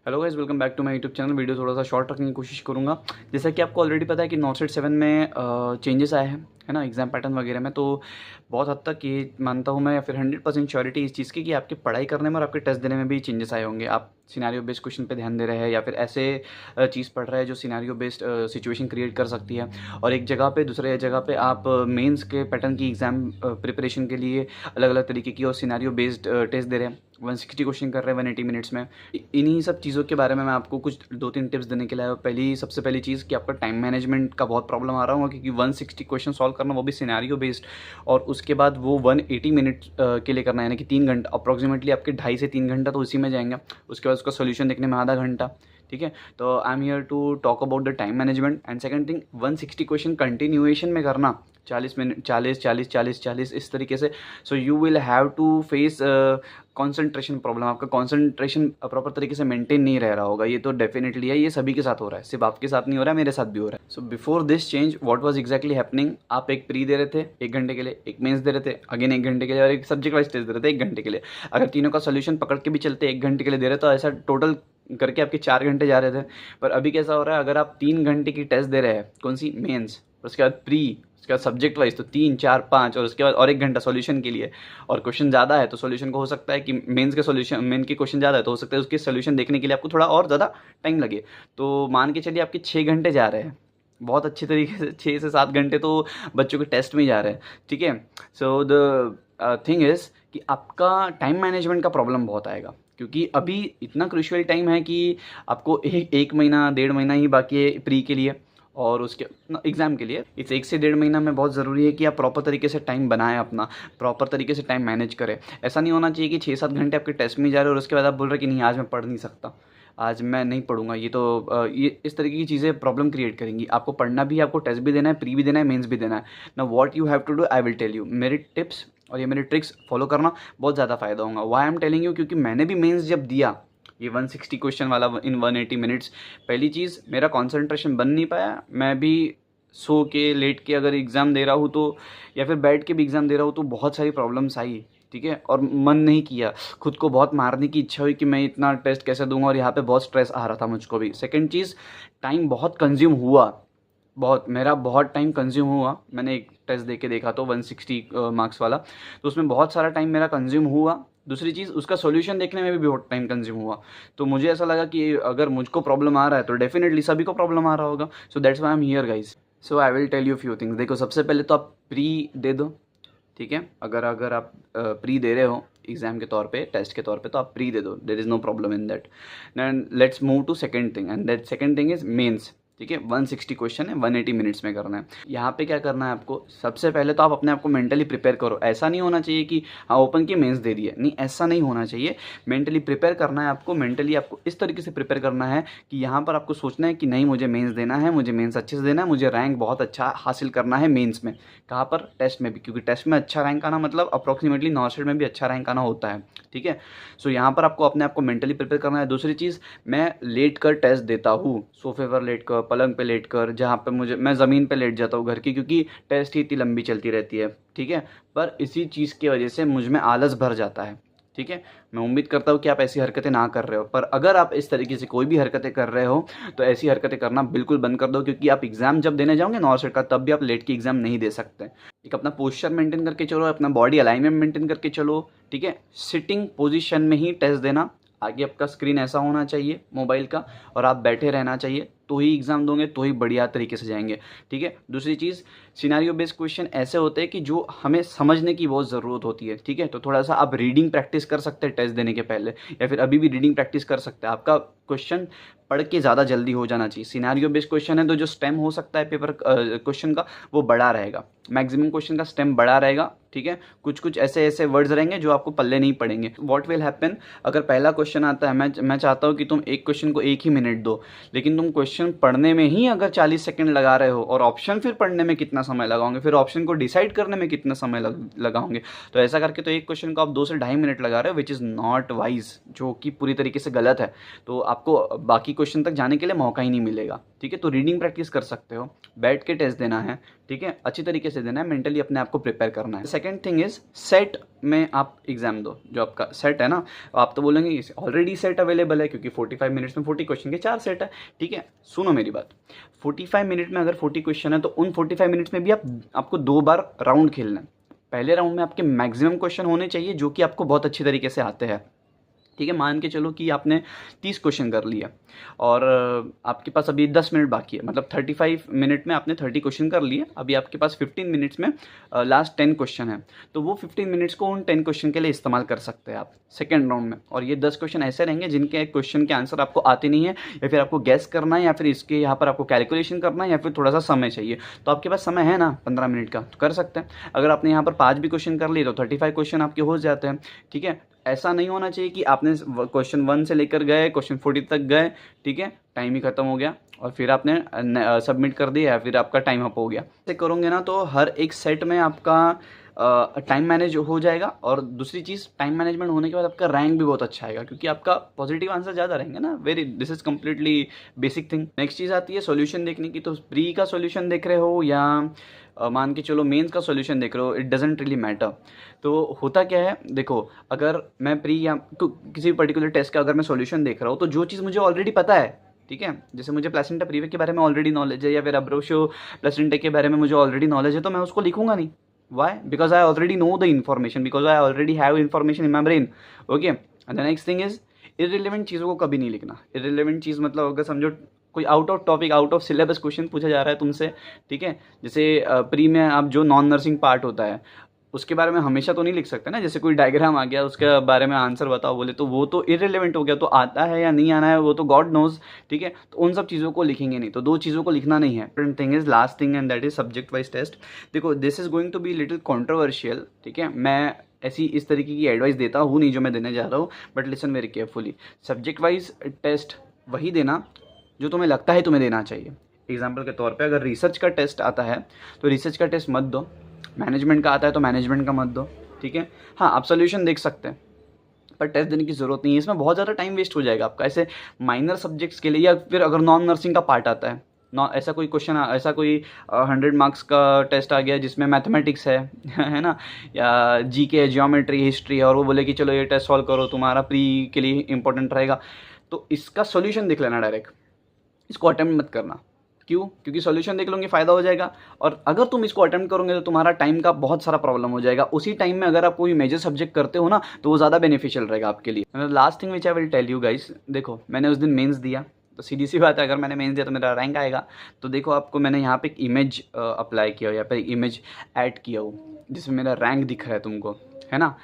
Hello guys, welcome back to my YouTube channel. Video थोड़ा सा short रखने की कोशिश करूंगा। जैसा कि आपको ऑलरेडी पता है कि नॉट सेट 7 में चेंजेस आए हैं, है ना, एग्जाम पैटर्न वगैरह में। तो बहुत हद तक ये मानता हूँ मैं, या फिर 100% श्योरिटी इस चीज़ की कि आपकी पढ़ाई करने में और आपके टेस्ट देने में भी चेंजेस आए होंगे। आप सिनेरियो बेस्ड क्वेश्चन पे ध्यान दे रहे हैं या फिर ऐसे चीज़ पढ़ रहे हैं जो सिनेरियो बेस्ड सिचुएशन क्रिएट कर सकती है। और एक जगह पे दूसरे जगह पे आप मेंस के पैटर्न की एग्ज़ाम प्रिपरेशन के लिए अलग अलग तरीके की और सिनेरियो बेस्ड टेस्ट दे रहे हैं। 160 क्वेश्चन कर रहे हैं 180 मिनट्स में। इन्हीं सब चीज़ों के बारे में मैं आपको कुछ 2-3 टिप्स देने के लिए आया हूँ। सबसे पहली चीज़ कि आपका टाइम मैनेजमेंट का बहुत प्रॉब्लम आ रहा होगा, क्योंकि 160 क्वेश्चन सॉल्व करना, वो भी सिनेरियो बेस्ड, और उसके बाद वो 180 मिनट के लिए करना है, यानी कि 3 घंटा अप्रॉक्सीमेटली आपके 2.5 से 3 घंटा तो उसी में जाएंगे। उसके बाद उसका सोल्यूशन देखने में आधा घंटा। ठीक है, तो I am here to talk about the time management. And second thing, 160 question continuation में करना, 40 मिनट, 40 इस तरीके से। So you will have to face concentration problem. आपका कंसंट्रेशन प्रॉपर तरीके से मेंटेन नहीं रह रहा होगा। ये तो डेफिनेटली है, ये सभी के साथ हो रहा है, सिर्फ आपके साथ नहीं हो रहा है, मेरे साथ भी हो रहा है। So before this change what was exactly happening, आप एक प्री दे रहे थे 1 घंटे के लिए, एक मेंस दे रहे थे अगेन 1 घंटे के लिए, और एक सब्जेक्ट वाइज टेस्ट दे रहे थे 1 घंटे के लिए। अगर तीनों का सोल्यूशन पकड़ के भी चलते 1 घंटे के लिए दे रहे, तो ऐसा टोटल करके आपके 4 घंटे जा रहे थे। पर अभी कैसा हो रहा है, अगर आप 3 घंटे की टेस्ट दे रहे हैं, कौन सी, मेंस, उसके बाद प्री, उसके बाद सब्जेक्ट वाइज, तो 3, 4, 5, और उसके बाद और 1 घंटा सॉल्यूशन के लिए। और क्वेश्चन ज़्यादा है तो सॉल्यूशन को हो सकता है कि मेंस के सॉल्यूशन, मेन के क्वेश्चन ज़्यादा है तो हो सकता है उसके सॉल्यूशन देखने के लिए आपको थोड़ा और ज़्यादा टाइम लगे। तो मान के चलिए आपके 6 घंटे जा रहे हैं, बहुत अच्छी तरीके से 6 से 7 घंटे तो बच्चों के टेस्ट में ही जा रहे हैं। ठीक है, सो द थिंग इज़ कि आपका टाइम मैनेजमेंट का प्रॉब्लम बहुत आएगा, क्योंकि अभी इतना क्रूशियल टाइम है कि आपको एक महीना 1.5 महीना ही बाकी है प्री के लिए और उसके एग्ज़ाम के लिए। इस 1 से 1.5 महीना में बहुत ज़रूरी है कि आप प्रॉपर तरीके से टाइम बनाएं, अपना प्रॉपर तरीके से टाइम मैनेज करें। ऐसा नहीं होना चाहिए कि 6-7 घंटे आपके टेस्ट में ही जा रहे हो और उसके बाद आप बोल रहे कि नहीं आज मैं पढ़ नहीं सकता, आज मैं नहीं पढ़ूंगा। ये तो ये इस तरीके की चीज़ें प्रॉब्लम क्रिएट करेंगी। आपको पढ़ना भी है, आपको टेस्ट भी देना है, प्री भी देना है, मेंस भी देना है ना। What you have to do, I will tell you. मेरी टिप्स और ये मेरी ट्रिक्स फॉलो करना बहुत ज़्यादा फ़ायदा होगा। Why I am telling you, क्योंकि मैंने भी मेंस जब दिया ये 160 क्वेश्चन वाला इन 180 मिनट्स, पहली चीज़ मेरा कंसंट्रेशन बन नहीं पाया। मैं भी सो के लेट के अगर एग्ज़ाम दे रहा हूँ तो, या फिर बैठ के भी एग्ज़ाम दे रहा हूँ तो बहुत सारी प्रॉब्लम्स आई। ठीक है, और मन नहीं किया, खुद को बहुत मारने की इच्छा हुई कि मैं इतना टेस्ट कैसे दूंगा, और यहाँ पे बहुत स्ट्रेस आ रहा था मुझको भी। सेकंड चीज़, टाइम बहुत कंज्यूम हुआ, बहुत मेरा बहुत टाइम कंज्यूम हुआ। मैंने एक टेस्ट दे के देखा तो 160 मार्क्स वाला, तो उसमें बहुत सारा टाइम मेरा कंज्यूम हुआ। दूसरी चीज़, उसका सॉल्यूशन देखने में भी बहुत टाइम कंज्यूम हुआ। तो मुझे ऐसा लगा कि अगर मुझको प्रॉब्लम आ रहा है तो डेफिनेटली सभी को प्रॉब्लम आ रहा होगा। So that's why I am here guys. So I will tell you few things. देखो, सबसे पहले तो आप प्री दे दो। ठीक है, अगर अगर आप प्री दे रहे हो एग्जाम के तौर पे, टेस्ट के तौर पे, तो आप प्री दे दो, there is no problem in that. Then let's move to second thing, and that second thing is mains. ठीक है, 160 क्वेश्चन है, 180 मिनट्स में करना है। यहाँ पे क्या करना है आपको, सबसे पहले तो आप अपने आप को मेंटली प्रिपेयर करो। ऐसा नहीं होना चाहिए कि हाँ ओपन की मेंस दे दिए, नहीं, ऐसा नहीं होना चाहिए। मेंटली प्रिपेयर करना है आपको। मेंटली आपको इस तरीके से प्रिपेयर करना है कि यहाँ पर आपको सोचना है कि नहीं, मुझे मेंस देना है, मुझे मेंस अच्छे से देना है, मुझे रैंक बहुत अच्छा हासिल करना है मेंस में। कहाँ पर, टेस्ट में भी, क्योंकि टेस्ट में अच्छा रैंक आना मतलब अप्रॉक्सीमेटली नॉर्सेट में भी अच्छा रैंक आना होता है। ठीक है, सो यहाँ पर आपको अपने आप को मेंटली प्रिपेयर करना है। दूसरी चीज़, मैं लेट कर टेस्ट देता हूँ, सोफे पर लेट कर, पलंग पे लेट कर, जहाँ पे मुझे, मैं ज़मीन पे लेट जाता हूँ घर की, क्योंकि टेस्ट ही इतनी लंबी चलती रहती है। ठीक है, पर इसी चीज़ की वजह से मुझ में आलस भर जाता है। ठीक है, मैं उम्मीद करता हूँ कि आप ऐसी हरकतें ना कर रहे हो, पर अगर आप इस तरीके से कोई भी हरकतें कर रहे हो तो ऐसी हरकतें करना बिल्कुल बंद कर दो, क्योंकि आप एग्जाम जब देने जाओगे नॉर्सेट का, तब भी आप लेट की एग्जाम नहीं दे सकते। एक अपना पोस्चर मेंटेन करके चलो, अपना बॉडी अलाइनमेंट मेंटेन करके चलो। ठीक है, सिटिंग पोजीशन में ही टेस्ट देना। आगे आपका स्क्रीन ऐसा होना चाहिए मोबाइल का, और आप बैठे रहना चाहिए, तो ही एग्जाम दोगे, तो ही बढ़िया तरीके से जाएंगे। ठीक है, दूसरी चीज़, सिनेरियो बेस्ड क्वेश्चन ऐसे होते हैं कि जो हमें समझने की बहुत ज़रूरत होती है। ठीक है, तो थोड़ा सा आप रीडिंग प्रैक्टिस कर सकते हैं टेस्ट देने के पहले, या फिर अभी भी रीडिंग प्रैक्टिस कर सकते हैं। आपका क्वेश्चन पढ़ के ज़्यादा जल्दी हो जाना चाहिए। सिनेरियो बेस्ड क्वेश्चन है तो जो स्टेम हो सकता है पेपर क्वेश्चन का, वो बड़ा रहेगा। मैक्सिमम क्वेश्चन का स्टेम बड़ा रहेगा। ठीक है, कुछ कुछ ऐसे ऐसे वर्ड्स रहेंगे जो आपको पल्ले नहीं पड़ेंगे। व्हाट विल हैपन, अगर पहला क्वेश्चन आता है, मैं चाहता हूँ कि तुम एक क्वेश्चन को 1 ही मिनट दो, लेकिन तुम क्वेश्चन पढ़ने में ही अगर 40 सेकंड लगा रहे हो, और ऑप्शन फिर पढ़ने में कितना समय लगाओगे, फिर ऑप्शन को डिसाइड करने में कितना समय लगाओगे, तो ऐसा करके तो एक क्वेश्चन को आप 2 से 2.5 मिनट लगा रहे हो, विच इज़ नॉट वाइज, जो कि पूरी तरीके से गलत है। तो आपको बाकी क्वेश्चन तक जाने के लिए मौका ही नहीं मिलेगा। ठीक है। तो रीडिंग प्रैक्टिस कर सकते हो, बैठ के टेस्ट देना है, ठीक है, अच्छी तरीके से देना है, मेंटली अपने आप को प्रिपेयर करना है। सेकंड थिंग इज सेट में आप एग्जाम दो। जो आपका सेट है ना, आप तो बोलेंगे ऑलरेडी सेट अवेलेबल है क्योंकि 45 मिनट्स में 40 क्वेश्चन के 4 सेट है, ठीक है। सुनो मेरी बात, 45 मिनट में अगर 40 क्वेश्चन है तो उन 45 मिनट्स में भी आपको 2 बार राउंड खेलना है। पहले राउंड में आपके मैक्सिमम क्वेश्चन होने चाहिए जो कि आपको बहुत अच्छी तरीके से आते हैं, ठीक है। मान के चलो कि आपने 30 क्वेश्चन कर लिया और आपके पास अभी 10 मिनट बाकी है, मतलब 35 मिनट में आपने 30 क्वेश्चन कर लिए, अभी आपके पास 15 मिनट्स में लास्ट 10 क्वेश्चन है। तो वो 15 मिनट्स को उन 10 क्वेश्चन के लिए इस्तेमाल कर सकते हैं आप सेकेंड राउंड में। और ये 10 क्वेश्चन ऐसे रहेंगे जिनके क्वेश्चन के आंसर आपको आते नहीं है, या फिर आपको गैस करना है, या फिर इसके यहाँ पर आपको कैलकुलेशन करना है, या फिर थोड़ा सा समय चाहिए। तो आपके पास समय है ना 15 मिनट का, तो कर सकते हैं। अगर आपने यहाँ पर 5 भी क्वेश्चन कर लिए तो 35 क्वेश्चन आपके हो जाते हैं, ठीक है। ऐसा नहीं होना चाहिए कि आपने क्वेश्चन 1 से लेकर गए क्वेश्चन 40 तक गए, ठीक है, टाइम ही खत्म हो गया और फिर आपने सबमिट कर दिया, फिर आपका टाइम अप हो गया। ऐसे करोगे ना तो हर एक सेट में आपका टाइम मैनेज हो जाएगा। और दूसरी चीज़, टाइम मैनेजमेंट होने के बाद आपका रैंक भी बहुत अच्छा आएगा क्योंकि आपका पॉजिटिव आंसर ज़्यादा रहेंगे ना। This is completely basic thing. Next चीज़ आती है सॉल्यूशन देखने की। तो प्री का सॉल्यूशन देख रहे हो या मान के चलो मेंस का सॉल्यूशन देख रहे हो, इट डजेंट रियली मैटर। तो होता क्या है, देखो, अगर मैं प्री या किसी पर्टिकुलर टेस्ट का अगर मैं सॉल्यूशन देख रहा हूँ तो जो चीज़ मुझे ऑलरेडी पता है, ठीक है, जैसे मुझे प्लेसेंटा प्रीविया के बारे में ऑलरेडी नॉलेज है या फिर अब्रोशो प्लेसेंटा के बारे में मुझे ऑलरेडी नॉलेज है, तो मैं उसको लिखूंगा नहीं। Why? Because I already know the information, because I already have information in my brain. Okay, and the next thing is irrelevant चीज़ों को कभी नहीं लिखना। इररिलेवेंट चीज़ मतलब अगर समझो कोई out of topic, out of syllabus question पूछा जा रहा है तुमसे, ठीक है, जैसे प्री में आप जो नॉन नर्सिंग पार्ट होता है उसके बारे में हमेशा तो नहीं लिख सकते ना। जैसे कोई डायग्राम आ गया उसके बारे में आंसर बताओ बोले तो वो तो इररिलेवेंट हो गया, तो आता है या नहीं आना है वो तो गॉड नोज, ठीक है। तो उन सब चीज़ों को लिखेंगे नहीं, तो 2 चीज़ों को लिखना नहीं है। Different thing is last thing and that is subject wise test. देखो, this is going to be little controversial, ठीक है। मैं ऐसी इस तरीके की एडवाइस देता हूँ नहीं जो मैं देने जा रहा हूँ, but listen very carefully. Subject wise test वही देना जो तुम्हें लगता है तुम्हें देना चाहिए। एग्जाम्पल के तौर पे अगर रिसर्च का टेस्ट आता है तो रिसर्च का टेस्ट मत दो, मैनेजमेंट का आता है तो मैनेजमेंट का मत दो, ठीक है। हाँ, आप सोल्यूशन देख सकते हैं पर टेस्ट देने की ज़रूरत नहीं है, इसमें बहुत ज़्यादा टाइम वेस्ट हो जाएगा आपका ऐसे माइनर सब्जेक्ट्स के लिए। या फिर अगर नॉन नर्सिंग का पार्ट आता है, ऐसा कोई क्वेश्चन, ऐसा कोई 100 मार्क्स का टेस्ट आ गया जिसमें मैथमेटिक्स है है ना, या जीके, ज्योमेट्री, हिस्ट्री है, और वो बोले कि चलो ये टेस्ट सॉल्व करो, तुम्हारा प्री के लिए इंपॉर्टेंट रहेगा, तो इसका सोल्यूशन देख लेना डायरेक्ट, इसको अटेम्प्ट मत करना। क्यों? क्योंकि सॉल्यूशन देख लोगे फ़ायदा हो जाएगा, और अगर तुम इसको अटेम्प्ट करोगे तो तुम्हारा टाइम का बहुत सारा प्रॉब्लम हो जाएगा। उसी टाइम में अगर आप कोई मेजर सब्जेक्ट करते हो ना तो वो ज़्यादा बेनिफिशियल रहेगा आपके लिए। Last thing which I will tell you guys, देखो मैंने उस दिन मेंस दिया तो सीधी सी बात है, अगर मैंने मेंस दिया तो मेरा रैंक आएगा। तो देखो, आपको मैंने यहाँ पे एक इमेज अप्लाई किया हो या फिर इमेज ऐड किया हो जिसमें मेरा रैंक दिख रहा है तुमको, है ना।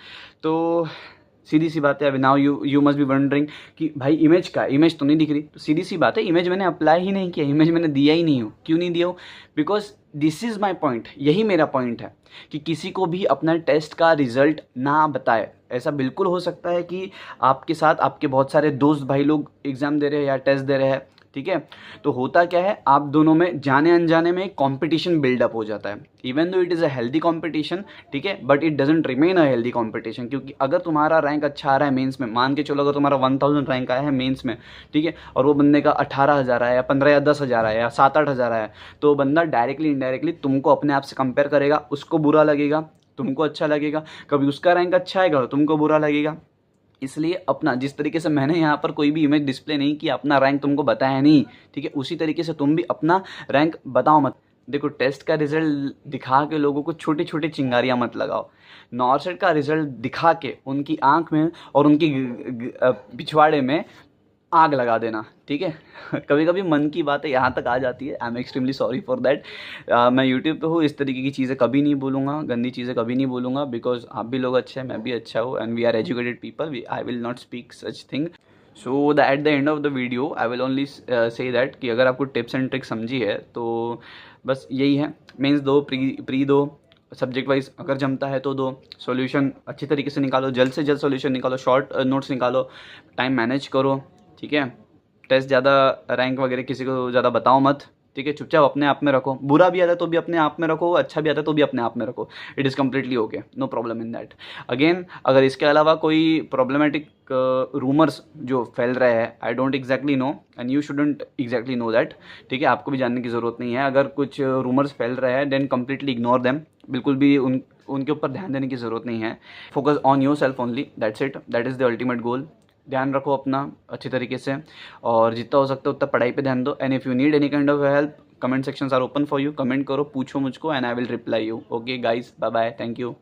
तो सीधी सी बात है, अभी now you must be wondering कि भाई इमेज का, इमेज तो नहीं दिख रही। तो सीधी सी बात है, इमेज मैंने अप्लाई ही नहीं किया, इमेज मैंने दिया ही नहीं हो। क्यों नहीं दिया हो? Because this is my point, यही मेरा पॉइंट है कि किसी को भी अपना टेस्ट का रिजल्ट ना बताए। ऐसा बिल्कुल हो सकता है कि आपके साथ आपके बहुत सारे दोस्त भाई लोग एग्ज़ाम दे रहे हैं या टेस्ट दे रहे हैं, ठीक है। तो होता क्या है, आप दोनों में जाने अनजाने में कंपटीशन बिल्डअप हो जाता है। Even though it is a healthy competition, ठीक है, but it doesn't remain a healthy competition. क्योंकि अगर तुम्हारा रैंक अच्छा आ रहा है मेंस में, मान के चलो अगर तुम्हारा 1000 रैंक आया है मेंस में, ठीक है, और वो बंदे का 18,000 आया या 15 या 10,000 आया या 7-8 हज़ार आया, तो बंदा डायरेक्टली इनडायरेक्टली तुमको अपने आप से कंपेयर करेगा, उसको बुरा लगेगा, तुमको अच्छा लगेगा। कभी उसका रैंक अच्छा आएगा तो तुमको बुरा लगेगा। इसलिए अपना, जिस तरीके से मैंने यहाँ पर कोई भी इमेज डिस्प्ले नहीं किया, अपना रैंक तुमको बताया नहीं, ठीक है, उसी तरीके से तुम भी अपना रैंक बताओ मत। देखो, टेस्ट का रिजल्ट दिखा के लोगों को छोटी छोटी चिंगारियाँ मत लगाओ। नॉर्सेट का रिजल्ट दिखा के उनकी आंख में और उनकी पिछवाड़े में आग लगा देना, ठीक है। कभी कभी मन की बातें यहाँ तक आ जाती है, I am extremely sorry for that. मैं यूट्यूब पे हूँ, इस तरीके की चीज़ें कभी नहीं बोलूँगा, गंदी चीज़ें कभी नहीं बोलूँगा, बिकॉज आप भी लोग अच्छे हैं, मैं भी अच्छा हूँ, and we are educated people, I will not speak such thing. So at the end of the video I will only say that कि अगर आपको टिप्स एंड ट्रिक्स समझी है तो बस यही है। मेंस दो, प्री दो, सब्जेक्ट वाइज अगर जमता है तो दो, सॉल्यूशन अच्छी तरीके से निकालो, जल्द से जल्द सॉल्यूशन निकालो, शॉर्ट नोट्स निकालो, टाइम मैनेज करो, ठीक है। टेस्ट ज़्यादा रैंक वगैरह किसी को ज़्यादा बताओ मत, ठीक है, चुपचाप अपने आप में रखो, बुरा भी आता है तो भी अपने आप में रखो, अच्छा भी आता है तो भी अपने आप में रखो, it is completely okay, no problem in that. Again अगर इसके अलावा कोई प्रॉब्लमेटिक रूमर्स जो फैल रहे हैं, I don't exactly know and you shouldn't exactly know that, ठीक है, आपको भी जानने की ज़रूरत नहीं है। अगर कुछ रूमर्स फैल रहे हैं देन कम्प्लीटली इग्नोर देम, बिल्कुल भी उनके ऊपर ध्यान देने की ज़रूरत नहीं है। Focus on your self only, that's it, that is the ultimate goal. ध्यान रखो अपना अच्छी तरीके से और जितना हो सकता है उतना पढ़ाई पे ध्यान दो। And if you need any kind of help, comment sections are open for you, comment करो, पूछो मुझको and I will reply you. Okay guys, bye bye, thank you.